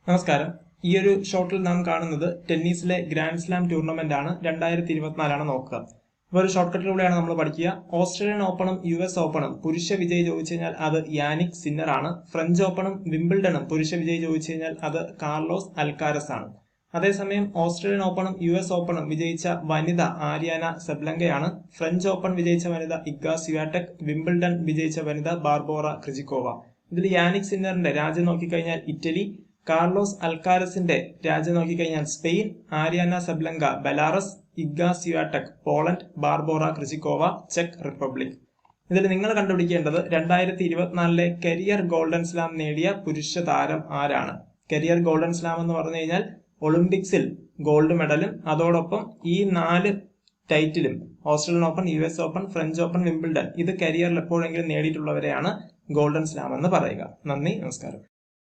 നമസ്കാരം. ഈ ഒരു ഷോട്ടിൽ നാം കാണുന്നത് ടെന്നീസിലെ ഗ്രാൻഡ് സ്ലാം ടൂർണമെന്റ് ആണ്. 2024 നോക്കുക. അപ്പോൾ ഒരു ഷോർട്ട് കട്ടിലൂടെയാണ് നമ്മൾ പഠിക്കുക. ഓസ്ട്രേലിയൻ ഓപ്പണും US ഓപ്പണും പുരുഷ വിജയി ചോദിച്ചു കഴിഞ്ഞാൽ അത് യാനിക് സിന്നർ ആണ്. ഫ്രഞ്ച് ഓപ്പണും വിംബിൾഡണും പുരുഷ വിജയി ചോദിച്ചു കഴിഞ്ഞാൽ അത് കാർലോസ് അൽക്കാരസ് ആണ്. അതേസമയം ഓസ്ട്രേലിയൻ ഓപ്പണും US ഓപ്പണും വിജയിച്ച വനിത ആരിയാന സെബ്ലങ്കയാണ്. ഫ്രഞ്ച് ഓപ്പൺ വിജയിച്ച വനിത ഇഗ സ്വിയാടെക്, വിംബിൾഡൺ വിജയിച്ച വനിത ബാർബോറ ക്രിജിക്കോവ. ഇതിൽ യാനിക് സിന്നറിന്റെ രാജ്യം നോക്കിക്കഴിഞ്ഞാൽ ഇറ്റലി, കാർലോസ് അൽക്കാരസിന്റെ രാജ്യം നോക്കിക്കഴിഞ്ഞാൽ Spain, Aryna Sabalenka Belarus, Iga Swiatek Poland, Barbora Krejcikova ചെക്ക് റിപ്പബ്ലിക്. ഇതിൽ നിങ്ങൾ കണ്ടുപിടിക്കേണ്ടത് 2024 കരിയർ ഗോൾഡൻ സ്ലാം നേടിയ പുരുഷ താരം ആരാണ്. കരിയർ ഗോൾഡൻ സ്ലാം എന്ന് പറഞ്ഞു കഴിഞ്ഞാൽ ഒളിമ്പിക്സിൽ ഗോൾഡ് മെഡലും അതോടൊപ്പം ഈ 4 ടൈറ്റിലും Australian Open, US Open, French Open, Wimbledon ഇത് കരിയറിൽ എപ്പോഴെങ്കിലും നേടിയിട്ടുള്ളവരെയാണ് ഗോൾഡൻ സ്ലാം എന്ന് പറയുക. നന്ദി, നമസ്കാരം.